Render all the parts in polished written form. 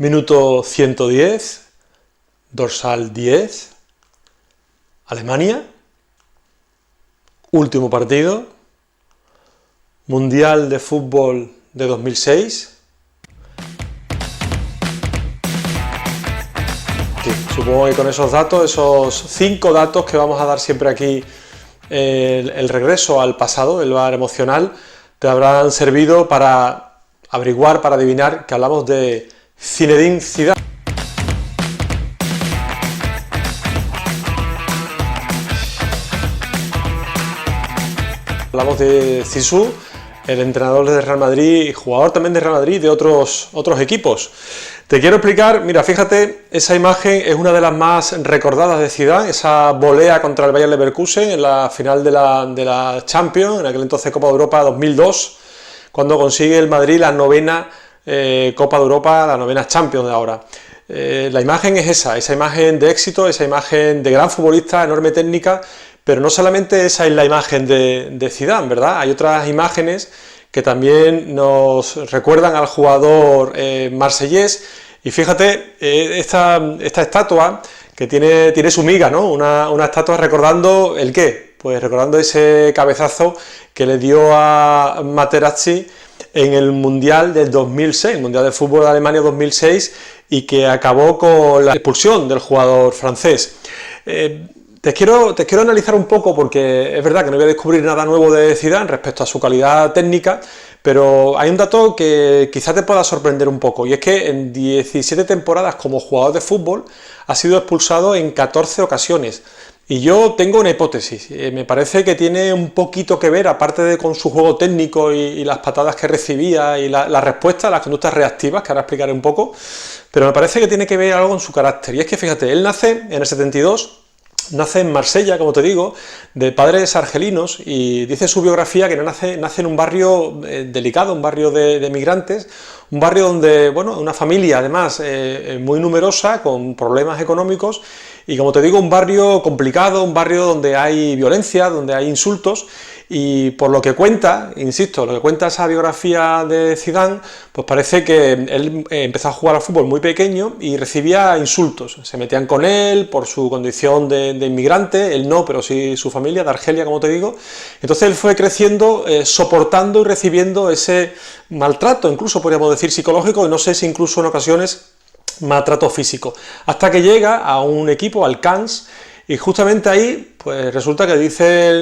Minuto 110, dorsal 10, Alemania, último partido, Mundial de Fútbol de 2006. Sí, supongo que con esos datos, esos 5 datos que vamos a dar siempre aquí, el regreso al pasado, el bar emocional, te habrán servido para averiguar, para adivinar que hablamos de Zinedine Zidane. Hablamos de Zizou, el entrenador de Real Madrid y jugador también de Real Madrid y de otros equipos. Te quiero explicar, mira, fíjate, esa imagen es una de las más recordadas de Zidane, esa volea contra el Bayer Leverkusen en la final de la Champions, en aquel entonces Copa de Europa 2002, cuando consigue el Madrid la novena Copa de Europa, la novena Champions de ahora. La imagen es esa imagen de éxito, esa imagen de gran futbolista, enorme técnica, pero no solamente esa es la imagen de Zidane, ¿verdad? Hay otras imágenes que también nos recuerdan al jugador marsellés, y fíjate, esta estatua que tiene su miga, ¿no? Una estatua recordando ¿el qué? Pues recordando ese cabezazo que le dio a Materazzi en el Mundial del 2006, el Mundial de Fútbol de Alemania 2006, y que acabó con la expulsión del jugador francés. Te quiero analizar un poco, porque es verdad que no voy a descubrir nada nuevo de Zidane respecto a su calidad técnica, pero hay un dato que quizás te pueda sorprender un poco, y es que en 17 temporadas como jugador de fútbol ha sido expulsado en 14 ocasiones. Y yo tengo una hipótesis, me parece que tiene un poquito que ver, aparte de con su juego técnico y las patadas que recibía y la respuesta, las conductas reactivas, que ahora explicaré un poco, pero me parece que tiene que ver algo en su carácter. Y es que fíjate, él nace en el 72, nace en Marsella, como te digo, de padres argelinos, y dice su biografía que nace en un barrio delicado, un barrio de migrantes, un barrio donde, bueno, una familia además muy numerosa, con problemas económicos, y como te digo, un barrio complicado, un barrio donde hay violencia, donde hay insultos, y por lo que cuenta, insisto, lo que cuenta esa biografía de Zidane, pues parece que él empezó a jugar al fútbol muy pequeño y recibía insultos, se metían con él por su condición de inmigrante, él no, pero sí su familia, de Argelia, como te digo. Entonces él fue creciendo, soportando y recibiendo ese maltrato, incluso podríamos decir psicológico, y no sé si incluso en ocasiones maltrato físico, hasta que llega a un equipo, al Cannes, y justamente ahí, pues resulta que dice,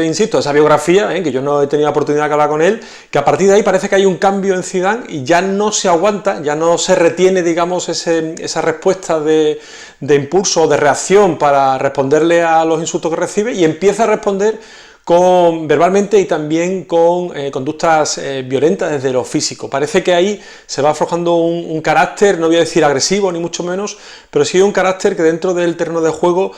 insisto, esa biografía, que yo no he tenido la oportunidad de hablar con él, que a partir de ahí parece que hay un cambio en Zidane y ya no se aguanta, ya no se retiene, digamos, esa respuesta de impulso, de reacción para responderle a los insultos que recibe, y empieza a responder verbalmente y también con conductas violentas desde lo físico. Parece que ahí se va forjando un carácter, no voy a decir agresivo ni mucho menos, pero sí un carácter que dentro del terreno de juego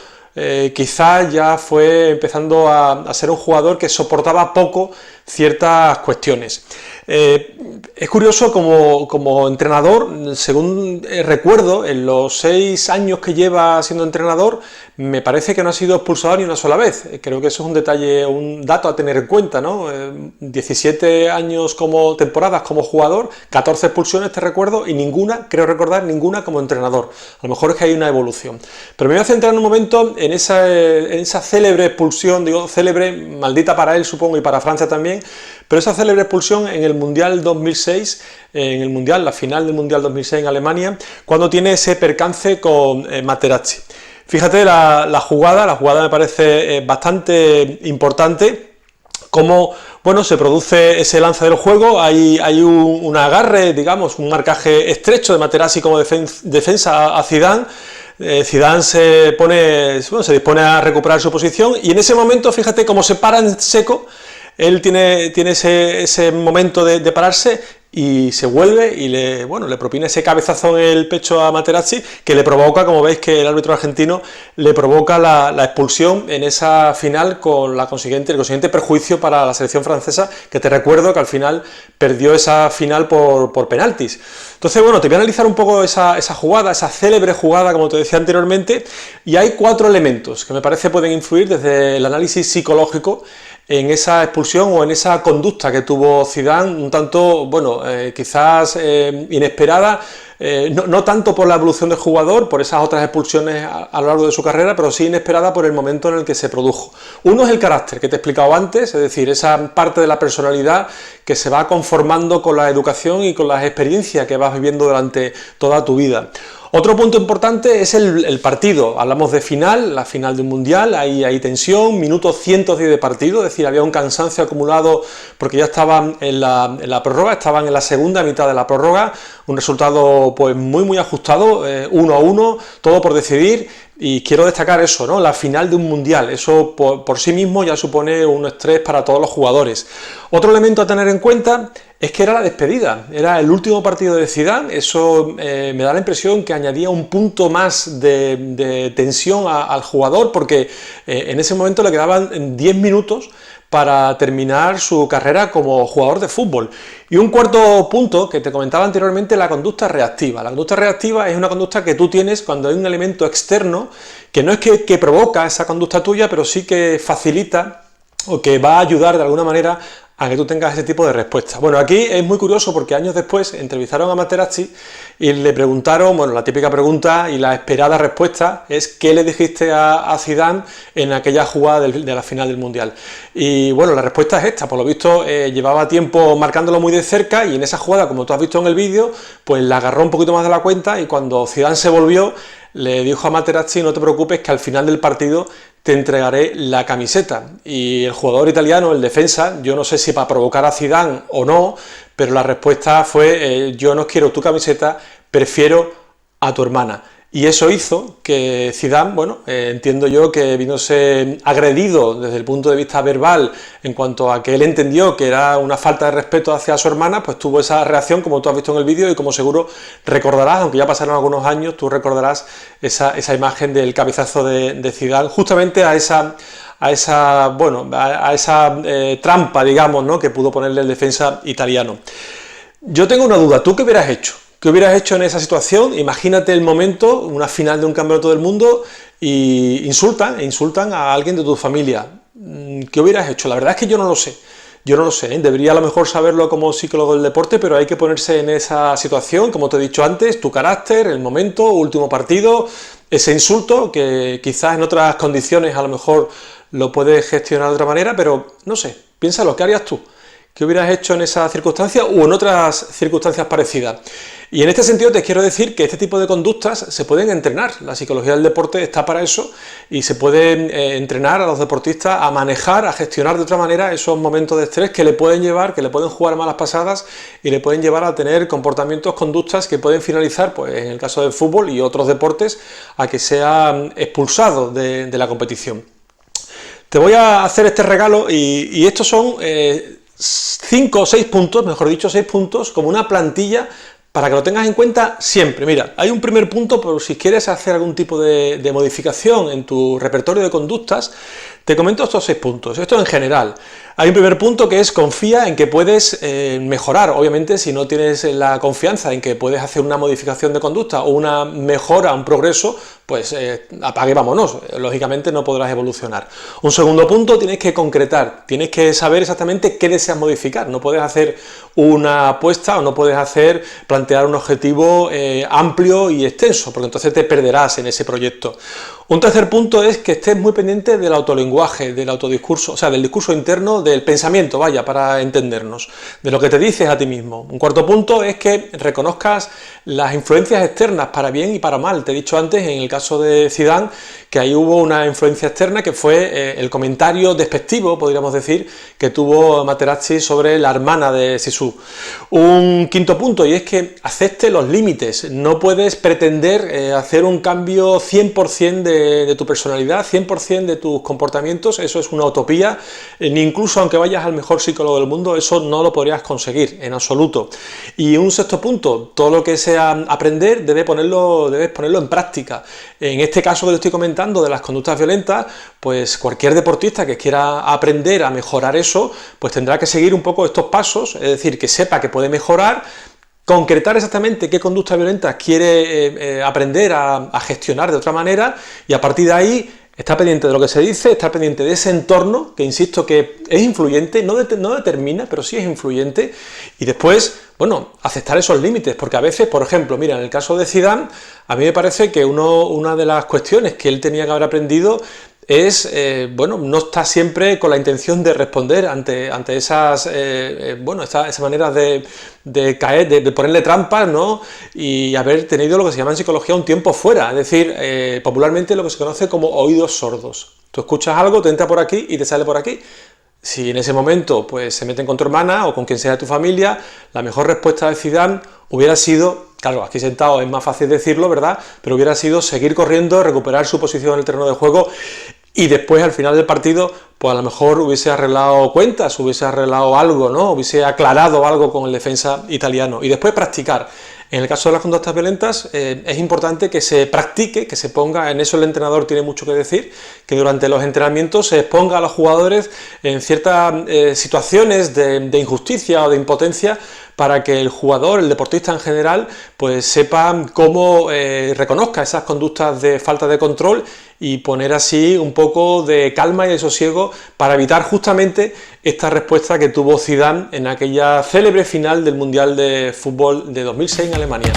quizás ya fue empezando a ser un jugador que soportaba poco ciertas cuestiones. Es curioso como entrenador, según recuerdo, en los 6 años que lleva siendo entrenador, me parece que no ha sido expulsado ni una sola vez. Creo que eso es un detalle, un dato a tener en cuenta, ¿no? 17 años como temporadas como jugador, 14 expulsiones, te recuerdo, y ninguna, creo recordar, ninguna como entrenador. A lo mejor es que hay una evolución. Pero me voy a centrar en un momento en esa célebre expulsión, digo célebre, maldita para él supongo y para Francia también, pero esa célebre expulsión en el Mundial 2006, la final del Mundial 2006 en Alemania, cuando tiene ese percance con Materazzi. Fíjate la jugada me parece bastante importante, cómo, bueno, se produce ese lance del juego, hay un agarre, digamos, un marcaje estrecho de Materazzi como defensa a Zidane. Zidane se dispone a recuperar su posición, y en ese momento, fíjate cómo se para en seco. Él tiene ese momento de pararse y se vuelve y le propina ese cabezazo en el pecho a Materazzi, que le provoca, como veis que el árbitro argentino le provoca la expulsión en esa final, con el consiguiente perjuicio para la selección francesa, que te recuerdo que al final perdió esa final por penaltis. Entonces, bueno, te voy a analizar un poco esa jugada, esa célebre jugada, como te decía anteriormente, y hay 4 elementos que me parece pueden influir desde el análisis psicológico en esa expulsión o en esa conducta que tuvo Zidane, un tanto, bueno, quizás inesperada, no tanto por la evolución del jugador, por esas otras expulsiones a lo largo de su carrera, pero sí inesperada por el momento en el que se produjo. Uno es el carácter, que te he explicado antes, es decir, esa parte de la personalidad que se va conformando con la educación y con las experiencias que vas viviendo durante toda tu vida. Otro punto importante es el partido. Hablamos de final, la final de un mundial, hay tensión, minutos 110 de partido, es decir, había un cansancio acumulado porque ya estaban en la prórroga, estaban en la segunda mitad de la prórroga, un resultado pues muy ajustado, 1-1, todo por decidir. Y quiero destacar eso, ¿no? La final de un mundial, eso por sí mismo ya supone un estrés para todos los jugadores. Otro elemento a tener en cuenta es que era la despedida, era el último partido de Zidane, eso me da la impresión que añadía un punto más de tensión al jugador, porque en ese momento le quedaban 10 minutos para terminar su carrera como jugador de fútbol. Y un cuarto punto que te comentaba anteriormente, la conducta reactiva. La conducta reactiva es una conducta que tú tienes cuando hay un elemento externo que no es que provoca esa conducta tuya, pero sí que facilita o que va a ayudar de alguna manera a que tú tengas ese tipo de respuesta. Bueno, aquí es muy curioso porque años después entrevistaron a Materazzi y le preguntaron, bueno, la típica pregunta y la esperada respuesta es ¿qué le dijiste a Zidane en aquella jugada de la final del Mundial? Y bueno, la respuesta es esta, por lo visto llevaba tiempo marcándolo muy de cerca y en esa jugada, como tú has visto en el vídeo, pues la agarró un poquito más de la cuenta y cuando Zidane se volvió, le dijo a Materazzi, no te preocupes que al final del partido te entregaré la camiseta. Y el jugador italiano, el defensa, yo no sé si para provocar a Zidane o no, pero la respuesta fue yo no quiero tu camiseta, prefiero a tu hermana. Y eso hizo que Zidane, bueno, entiendo yo que vinose agredido desde el punto de vista verbal en cuanto a que él entendió que era una falta de respeto hacia su hermana, pues tuvo esa reacción como tú has visto en el vídeo y como seguro recordarás, aunque ya pasaron algunos años, tú recordarás esa imagen del cabezazo de Zidane justamente a esa trampa, digamos, ¿no?, que pudo ponerle el defensa italiano. Yo tengo una duda, ¿tú qué hubieras hecho? ¿Qué hubieras hecho en esa situación? Imagínate el momento, una final de un campeonato del mundo y insultan a alguien de tu familia. ¿Qué hubieras hecho? La verdad es que yo no lo sé. Yo no lo sé, ¿eh? Debería a lo mejor saberlo como psicólogo del deporte, pero hay que ponerse en esa situación, como te he dicho antes, tu carácter, el momento, último partido, ese insulto, que quizás en otras condiciones a lo mejor lo puedes gestionar de otra manera, pero no sé, piénsalo, ¿qué harías tú? ¿Qué hubieras hecho en esa circunstancia o en otras circunstancias parecidas? Y en este sentido te quiero decir que este tipo de conductas se pueden entrenar. La psicología del deporte está para eso y se puede entrenar a los deportistas a manejar, a gestionar de otra manera esos momentos de estrés que le pueden llevar, que le pueden jugar malas pasadas y le pueden llevar a tener comportamientos, conductas que pueden finalizar, pues en el caso del fútbol y otros deportes, a que sea expulsado de la competición. Te voy a hacer este regalo y estos son 5 o 6 puntos, mejor dicho, 6 puntos, como una plantilla para que lo tengas en cuenta siempre. Mira, hay un primer punto, por si quieres hacer algún tipo de modificación en tu repertorio de conductas, te comento estos 6 puntos. Esto en general. Hay un primer punto que es confía en que puedes mejorar. Obviamente, si no tienes la confianza en que puedes hacer una modificación de conducta o una mejora, un progreso, pues apague, vámonos. Lógicamente no podrás evolucionar. Un segundo punto, tienes que concretar. Tienes que saber exactamente qué deseas modificar. No puedes hacer una apuesta o no puedes plantear un objetivo amplio y extenso, porque entonces te perderás en ese proyecto. Un tercer punto es que estés muy pendiente del autolenguaje, del autodiscurso, o sea, del discurso interno, del pensamiento, vaya, para entendernos, de lo que te dices a ti mismo. Un cuarto punto es que reconozcas las influencias externas para bien y para mal. Te he dicho antes, en el caso de Zidane, que ahí hubo una influencia externa que fue el comentario despectivo, podríamos decir, que tuvo Materazzi sobre la hermana de Zizou. Un quinto punto, y es que acepte los límites. No puedes pretender hacer un cambio 100% de tu personalidad, 100% de tus comportamientos. Eso es una utopía, ni incluso aunque vayas al mejor psicólogo del mundo, eso no lo podrías conseguir en absoluto. Y un sexto punto, todo lo que sea aprender debes ponerlo en práctica. En este caso que te estoy comentando de las conductas violentas, pues cualquier deportista que quiera aprender a mejorar eso, pues tendrá que seguir un poco estos pasos, es decir, que sepa que puede mejorar, concretar exactamente qué conductas violentas quiere aprender a gestionar de otra manera y a partir de ahí Estar pendiente de lo que se dice, estar pendiente de ese entorno, que insisto que es influyente, no determina, pero sí es influyente, y después, bueno, aceptar esos límites, porque a veces, por ejemplo, mira, en el caso de Zidane, a mí me parece que una de las cuestiones que él tenía que haber aprendido es, bueno, no está siempre con la intención de responder ante esas, bueno, esas maneras de caer, de ponerle trampas, ¿no? Y haber tenido lo que se llama en psicología un tiempo fuera, es decir, popularmente lo que se conoce como oídos sordos. Tú escuchas algo, te entra por aquí y te sale por aquí. Si en ese momento pues se meten con tu hermana o con quien sea de tu familia, la mejor respuesta de Zidane hubiera sido, claro, aquí sentado es más fácil decirlo, ¿verdad? Pero hubiera sido seguir corriendo, recuperar su posición en el terreno de juego y después al final del partido, pues a lo mejor hubiese arreglado cuentas, hubiese arreglado algo, ¿no? Hubiese aclarado algo con el defensa italiano y después practicar. En el caso de las conductas violentas es importante que se practique, que se ponga, en eso el entrenador tiene mucho que decir, que durante los entrenamientos se exponga a los jugadores en ciertas situaciones de injusticia o de impotencia para que el jugador, el deportista en general, pues sepa cómo reconozca esas conductas de falta de control y poner así un poco de calma y de sosiego para evitar justamente esta respuesta que tuvo Zidane en aquella célebre final del Mundial de Fútbol de 2006 en Alemania.